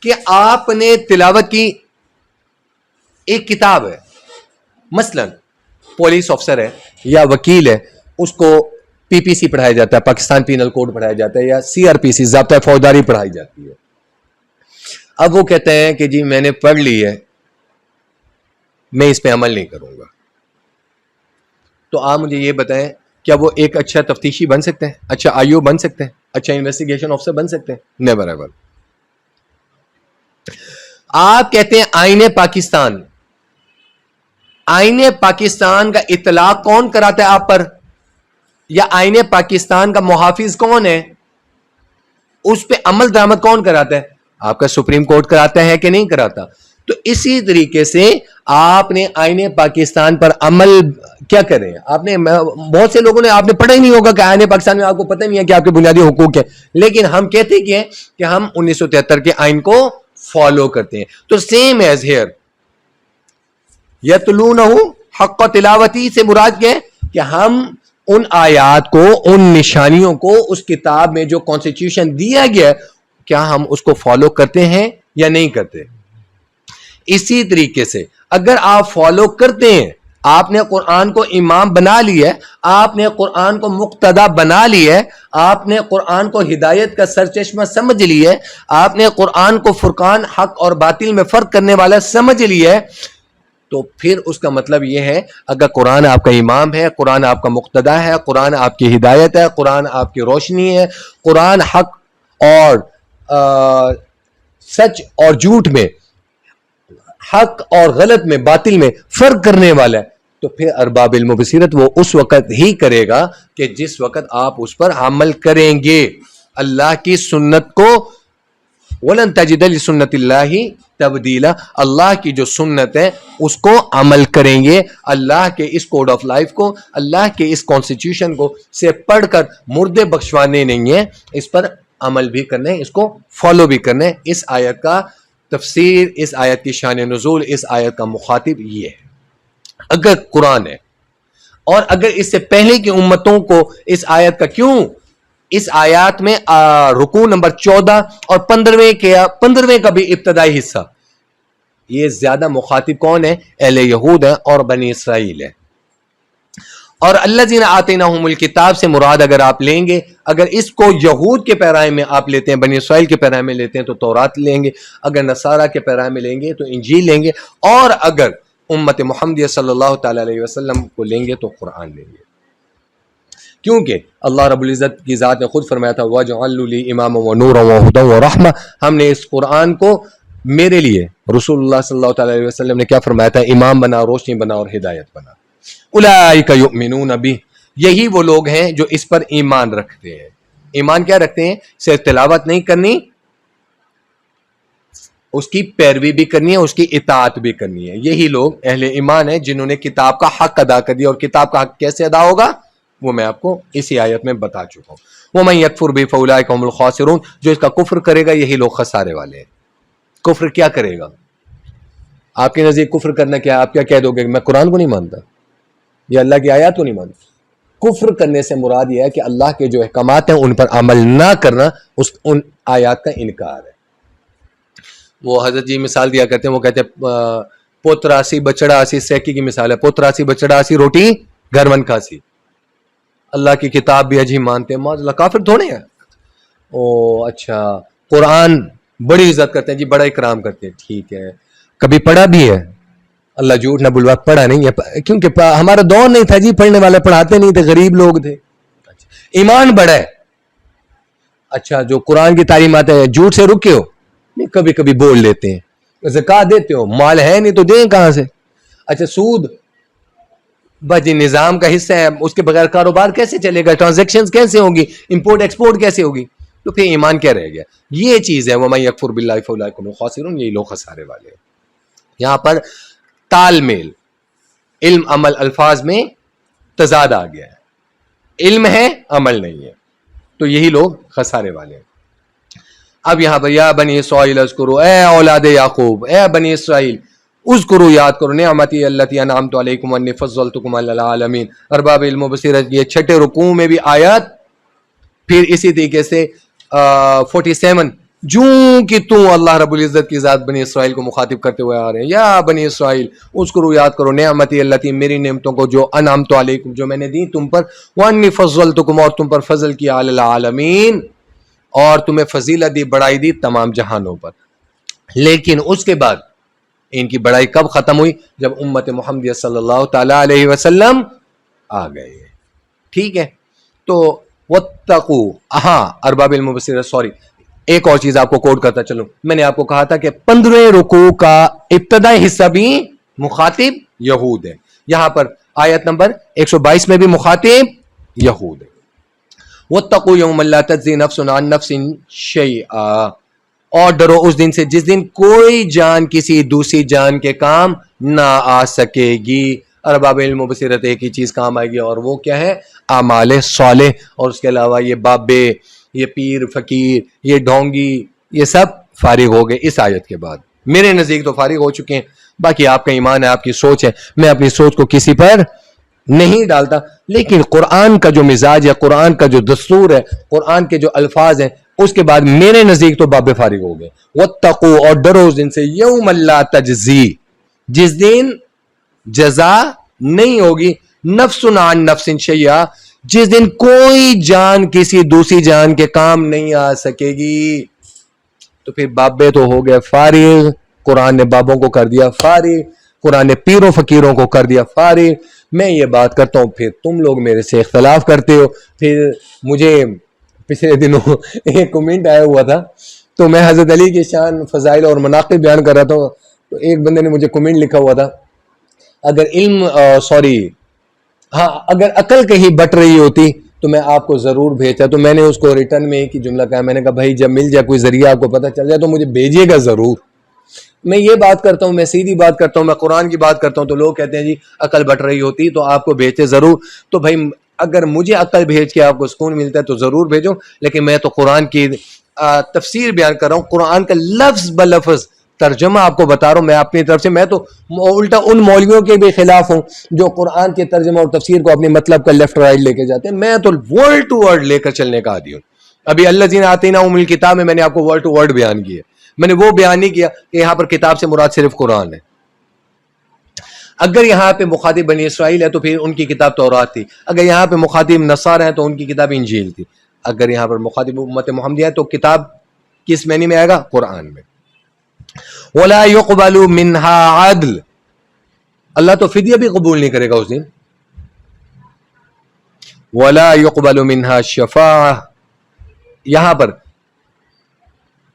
کہ آپ نے تلاوت کی، ایک کتاب ہے مثلا پولیس افسر ہے یا وکیل ہے، اس کو پی پی سی پڑھایا جاتا ہے، پاکستان پینل کوڈ پڑھایا جاتا ہے، یا سی آر پی سی ضابطہ فوجداری پڑھائی جاتی ہے. اب وہ کہتے ہیں کہ جی میں نے پڑھ لی ہے، میں اس پہ عمل نہیں کروں گا. تو آپ مجھے یہ بتائیں کیا وہ ایک اچھا تفتیشی بن سکتے ہیں، اچھا آئی او بن سکتے ہیں، اچھا انویسٹیگیشن افسر بن سکتے ہیں؟ Never ever. آپ کہتے ہیں آئین پاکستان، آئین پاکستان کا اطلاق کون کراتا ہے آپ پر، یا آئین پاکستان کا محافظ کون ہے، اس پہ عمل درآمد کون کراتا ہے؟ آپ کا سپریم کورٹ کراتا ہے کہ نہیں کراتا؟ تو اسی طریقے سے آپ نے آئین پاکستان پر عمل کیا کریں. آپ نے بہت سے لوگوں نے آپ نے پڑھا ہی نہیں ہوگا کہ آئین پاکستان میں آپ کو پتہ نہیں ہے کہ آپ کے بنیادی حقوق ہے، لیکن ہم کہتے ہیں کہ ہم 1973 کے آئین کو فالو کرتے ہیں. تو سیم ایز ہیئر یتلونہ حق تلاوتی سے مراد کیا ہے کہ ہم ان آیات کو، ان نشانیوں کو اس کتاب میں جو کانسٹیٹیوشن دیا گیا کیا ہم اس کو فالو کرتے ہیں یا نہیں کرتے. اسی طریقے سے اگر آپ فالو کرتے ہیں، آپ نے قرآن کو امام بنا لیا ہے، آپ نے قرآن کو مقتدا بنا لیا ہے، آپ نے قرآن کو ہدایت کا سرچشمہ سمجھ لیا ہے، آپ نے قرآن کو فرقان حق اور باطل میں فرق کرنے والا سمجھ لیا ہے، تو پھر اس کا مطلب یہ ہے اگر قرآن آپ کا امام ہے، قرآن آپ کا مقتدا ہے، قرآن آپ کی ہدایت ہے، قرآن آپ کی روشنی ہے، قرآن حق اور سچ اور جھوٹ میں، حق اور غلط میں، باطل میں فرق کرنے والا ہے، تو پھر ارباب علم و بصیرت وہ اس وقت ہی کرے گا کہ جس وقت آپ اس پر عمل کریں گے. اللہ کی سنت کو وَلَن تَجِدَ لِسُنَّتِ اللَّهِ تَبْدِيلًا، اللہ کی جو سنت ہے اس کو عمل کریں گے. اللہ کے اس کوڈ آف لائف کو، اللہ کے اس کانسٹیٹیوشن کو سے پڑھ کر مردے بخشوانے نہیں ہیں، اس پر عمل بھی کرنا ہے، اس کو فالو بھی کرنا ہے. اس آیت کا تفسیر، اس آیت کی شان نزول، اس آیت کا مخاطب یہ ہے. اگر قرآن ہے اور اگر اس سے پہلے کی امتوں کو اس آیت کا کیوں، اس آیات میں رکوع نمبر 14 اور 15ویں کا بھی ابتدائی حصہ، یہ زیادہ مخاطب کون ہے؟ اہل یہود ہے اور بنی اسرائیل ہے. اور الذین آتیناہم الکتاب سے مراد اگر آپ لیں گے، اگر اس کو یہود کے پیرائے میں آپ لیتے ہیں، بنی اسرائیل کے پیرائے میں لیتے ہیں تو تورات لیں گے، اگر نصارہ کے پیرائے میں لیں گے تو انجیل لیں گے، اور اگر امت محمدیہ صلی اللہ تعالی علیہ وسلم کو لیں گے تو قرآن لیں گے. کیونکہ اللہ رب العزت کی ذات نے خود فرمایا تھا وَجْعَلُ لِي إِمَامًا وَنُورًا وَهُدًى وَرَحْمَةً، ہم نے اس قرآن کو میرے لیے، رسول اللہ صلی اللہ تعالی علیہ وسلم نے کیا فرمایا تھا؟ امام بنا، روشنی بنا اور ہدایت بنا. اولئک یؤمنون بہ، یہی وہ لوگ ہیں جو اس پر ایمان رکھتے ہیں. ایمان کیا رکھتے ہیں؟ صرف تلاوت نہیں کرنی، اس کی پیروی بھی کرنی ہے، اس کی اطاعت بھی کرنی ہے. یہی لوگ اہل ایمان ہیں جنہوں نے کتاب کا حق ادا کر دیا. اور کتاب کا حق کیسے ادا ہوگا وہ میں آپ کو اسی آیت میں بتا چکا ہوں. وَمَن يَكْفُرْ بِهِ فَأُولَٰئِكَ هُمُ الْخَاسِرُونَ، جو اس کا کفر کرے گا یہی لوگ خسارے والے ہیں. کفر کیا کرے گا؟ آپ کے نزدیک کفر کرنا کیا ہے؟ آپ کیا کہہ دو گے؟ میں قرآن کو نہیں مانتا یا اللہ کی آیات کو نہیں مانتا. کفر کرنے سے مراد یہ ہے کہ اللہ کے جو احکامات ہیں ان پر عمل نہ کرنا، ان آیات کا انکار ہے. وہ حضرت جی مثال دیا کرتے ہیں، وہ کہتے ہیں پوتراسی بچڑا آسی، سیکی کی مثال ہے، پوتراسی بچڑا آسی روٹی گھر ون کھاسی. اللہ کی کتاب بھی عجیب مانتے ہیں، معاذ اللہ کافر تھوڑے ہیں. او اچھا، قرآن بڑی عزت کرتے ہیں جی، بڑا اکرام کرتے ہیں، ٹھیک ہے، کبھی پڑھا بھی ہے؟ اللہ جھوٹ نہ بلوا، پڑھا نہیں ہے، کیونکہ ہمارا دور نہیں تھا جی پڑھنے والے، پڑھاتے نہیں تھے، غریب لوگ تھے. ایمان بڑا ہے. اچھا، جو قرآن کی تعلیمات ہے جھوٹ سے رکے ہو؟ نہیں، کبھی کبھی بول لیتے ہیں. زکوٰۃ دیتے ہو؟ مال ہے نہیں تو دیں کہاں سے؟ اچھا، سود بھائی نظام کا حصہ ہے، اس کے بغیر کاروبار کیسے چلے گا؟ ٹرانزیکشن کیسے ہوگی؟ امپورٹ ایکسپورٹ کیسے ہوگی؟ تو پھر ایمان کیا رہ گیا؟ یہ چیز ہے وَمَن يَكْفُرْ بِاللَّهِ فَأُولَٰئِكَ هُمُ الْخَاسِرُونَ، یہی لوگ خسارے والے ہیں. یہاں پر تال میل، علم عمل الفاظ میں تضاد آ گیا ہے، علم ہے عمل نہیں ہے، تو یہی لوگ خسارے والے ہیں۔ اب یہاں پر یا بنی اسرائیل اذکرو، اے اولاد یعقوب، اے بنی اسرائیل اذکرو، یاد کرو نعمتی اللتی انعمت علیکم انی فضلتکم علی العالمین۔ ارباب علم و بصیرت، یہ چھٹے رکوع میں بھی آیت، پھر اسی طریقے سے 47 جوں کہ تو اللہ رب العزت کی ذات بنی اسرائیل کو مخاطب کرتے ہوئے آ رہے ہیں، یا بنی اسرائیل اذکرو، یاد کرو نعمتی اللتی، میری نعمتوں کو جو انعمت علیکم، جو میں نے دی تم پر، وانی فضلتکم، اور تم پر فضل کیا، علی العالمین، اور تمہیں فضیلت دی، بڑائی دی تمام جہانوں پر۔ لیکن اس کے بعد ان کی بڑائی کب ختم ہوئی؟ جب امت محمدیہ صلی اللہ تعالی علیہ وسلم آ گئے۔ ٹھیک ہے، تو واتقوا، ہاں ارباب المبصرہ، سوری ایک اور چیز آپ کو کوٹ کرتا چلوں، میں نے آپ کو کہا تھا کہ 15 رکوع کا ابتدائی حصہ بھی مخاطب یہود ہے، یہاں پر آیت نمبر 122 میں بھی مخاطب یہود ہے۔ واتقوا یوما لا تجزی نفس عن نفس شیئا، اور ڈرو اس دن سے جس دن کوئی جان کسی دوسری جان کے کام نہ آ سکے گی۔ ارباب علم و بصیرت ایک ہی چیز کام آئے گی، اور وہ کیا ہے؟ اعمال صالح، اور اس کے علاوہ یہ بابے، یہ پیر فقیر، یہ ڈھونگی، یہ سب فارغ ہو گئے اس آیت کے بعد۔ میرے نزدیک تو فارغ ہو چکے ہیں، باقی آپ کا ایمان ہے، آپ کی سوچ ہے، میں اپنی سوچ کو کسی پر نہیں ڈالتا، لیکن قرآن کا جو مزاج ہے، قرآن کا جو دستور ہے، قرآن کے جو الفاظ ہیں، اس کے بعد میرے نزدیک تو باب فارغ ہو گئے۔ واتقوا، اور ڈرو اس دن سے، یوم لا تجزی، جس دن جزا نہیں ہوگی، نفس عن نفس شیئا، جس دن کوئی جان کسی دوسری جان کے کام نہیں آ سکے گی۔ تو پھر بابے تو ہو گئے فارغ، قرآن نے بابوں کو کر دیا فارغ، قرآن نے پیروں فقیروں کو کر دیا فارغ۔ میں یہ بات کرتا ہوں، پھر تم لوگ میرے سے اختلاف کرتے ہو۔ پھر مجھے پچھلے دنوں ایک کمنٹ آیا ہوا تھا، تو میں حضرت علی کی شان، فضائل اور مناقب بیان کر رہا تھا، تو ایک بندے نے مجھے کمنٹ لکھا ہوا تھا، اگر اگر عقل کہیں بٹ رہی ہوتی تو میں آپ کو ضرور بھیجتا۔ تو میں نے اس کو ریٹرن میں ایک ہی جملہ کہا، میں نے کہا بھائی جب مل جائے کوئی ذریعہ، آپ کو پتہ چل جائے تو مجھے بھیجیے گا ضرور۔ میں یہ بات کرتا ہوں، میں سیدھی بات کرتا ہوں، میں قرآن کی بات کرتا ہوں، تو لوگ کہتے ہیں جی عقل بٹ رہی ہوتی تو آپ کو بھیجتے ضرور۔ تو بھائی اگر مجھے عقل بھیج کے آپ کو سکون ملتا ہے تو ضرور بھیجو، لیکن میں تو قرآن کی تفسیر بیان کر رہا ہوں، قرآن کا لفظ بلفظ ترجمہ آپ کو بتا رہا ہوں۔ میں اپنی طرف سے، میں تو الٹا ان مولویوں کے بھی خلاف ہوں جو قرآن کے ترجمہ اور تفسیر کو اپنے مطلب کا لیفٹ رائٹ لے کے جاتے ہیں۔ میں تو ورڈ ٹو ورڈ لے کر چلنے کا عادی ہوں۔ ابھی الذین آتیناہم الکتاب میں نے آپ کو ورڈ ٹو ورڈ بیان کیا، میں نے وہ بیان نہیں کیا کہ یہاں پر کتاب سے مراد صرف قرآن ہے۔ اگر یہاں پہ مخاطب بنی اسرائیل ہے تو پھر ان کی کتاب تورات تھی، اگر یہاں پہ مخاطب نصارہ ہیں تو ان کی کتاب انجیل تھی، اگر یہاں پر مخاطب امت محمدیہ ہے تو کتاب کس معنی میں آئے گا؟ قرآن میں۔ وَلَا يُقْبَلُ مِنْهَا عَدْلٌ، اللہ تو فدیہ بھی قبول نہیں کرے گا اس دن۔ وَلَا يُقْبَلُ مِنْهَا شَفَاعَةٌ، یہاں پر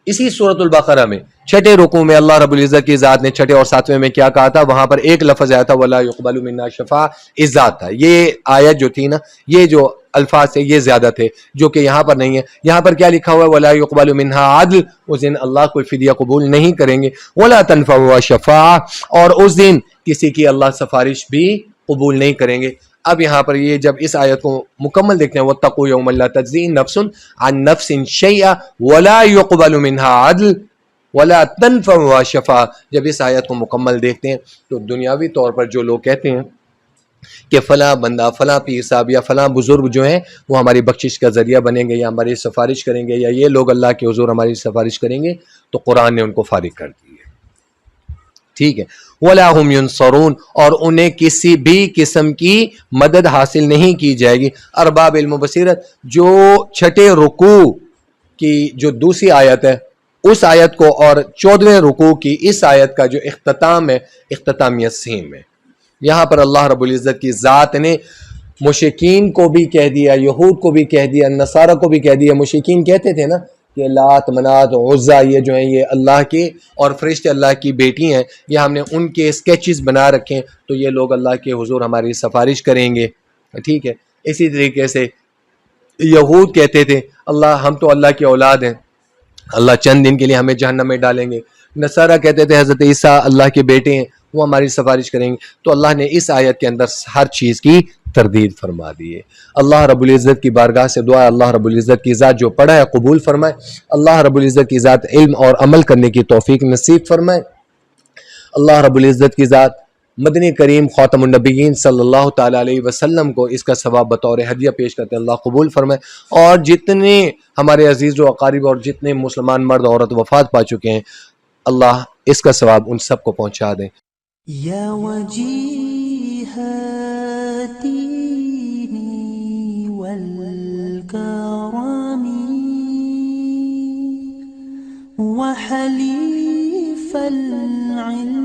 اسی سورۃ البقرہ میں چھٹے رکوع میں اللہ رب العزت کی ذات نے چھٹے اور ساتویں میں کیا کہا تھا؟ وہاں پر ایک لفظ آیا تھا وَلَا يُقْبَلُ مِنْهَا شَفَاعَةٌ، اِذَّات تھا۔ یہ آیت جو تھی نا، یہ جو الفاظ تھے یہ زیادہ تھے، جو کہ یہاں پر نہیں ہے۔ یہاں پر کیا لکھا ہوا ہے؟ وَلَا يُقْبَلُ مِنْهَا عَدْلٌ، اس دن اللہ کوئی فدیہ قبول نہیں کریں گے۔ وَلَا تَنفَعُهَا شَفَاعَةٌ، اور اس دن کسی کی اللہ سفارش بھی قبول نہیں کریں گے۔ اب یہاں پر یہ جب اس آیت کو مکمل دیکھتے ہیں، وَاتَّقُوا يَوْمًا لَا تَجْزِي نَفْسٌ عَن نَفْسٍ شَيْئًا وَلَا يُقْبَلُ مِنْهَا عَدْلٌ وَلَا تَنفَعُهَا شَفَاعَةٌ، جب اس آیت کو مکمل دیکھتے ہیں تو دنیاوی طور پر جو لوگ کہتے ہیں کہ فلاں بندہ، فلاں پیر صاحب یا فلاں بزرگ جو ہیں وہ ہماری بخشش کا ذریعہ بنیں گے یا ہماری سفارش کریں گے، یا یہ لوگ اللہ کے حضور ہماری سفارش کریں گے، تو قرآن نے ان کو فارغ کر دی ہے۔ ٹھیک ہے، وَلَا هُمْ يُنصَرُونَ، اور انہیں کسی بھی قسم کی مدد حاصل نہیں کی جائے گی۔ ارباب علم و بصیرت، جو چھٹے رکوع کی جو دوسری آیت ہے اس آیت کو اور 14ویں رکوع کی اس آیت کا جو اختتام ہے، اختتامیہ سیم ہے۔ یہاں پر اللہ رب العزت کی ذات نے مشرکین کو بھی کہہ دیا، یہود کو بھی کہہ دیا، نصارہ کو بھی کہہ دیا۔ مشرکین کہتے تھے نا کہ لات، منات، عزا یہ جو ہیں یہ اللہ کے اور فرشتے اللہ کی بیٹی ہیں، یہ ہم نے ان کے اسکیچز بنا رکھے ہیں، تو یہ لوگ اللہ کے حضور ہماری سفارش کریں گے۔ ٹھیک ہے، اسی طریقے سے یہود کہتے تھے ہم تو اللہ کی اولاد ہیں، اللہ چند دن کے لیے ہمیں جہنم میں ڈالیں گے۔ نصارہ کہتے تھے حضرت عیسیٰ اللہ کے بیٹے ہیں، وہ ہماری سفارش کریں گے، تو اللہ نے اس آیت کے اندر ہر چیز کی تردید فرما دی ہے۔ اللہ رب العزت کی بارگاہ سے دعا ہے اللہ رب العزت کی ذات جو پڑھا ہے قبول فرمائے، اللہ رب العزت کی ذات علم اور عمل کرنے کی توفیق نصیب فرمائے، اللہ رب العزت کی ذات مدنی کریم خاتم النبیین صلی اللہ تعالیٰ علیہ وسلم کو اس کا ثواب بطور ہدیہ پیش کرتے ہیں، اللہ قبول فرمائے، اور جتنے ہمارے عزیز و اقارب اور جتنے مسلمان مرد عورت وفات پا چکے ہیں اللہ اس کا ثواب ان سب کو پہنچا دیں۔ یا وجیہ الدین والکرم وحلیف العلم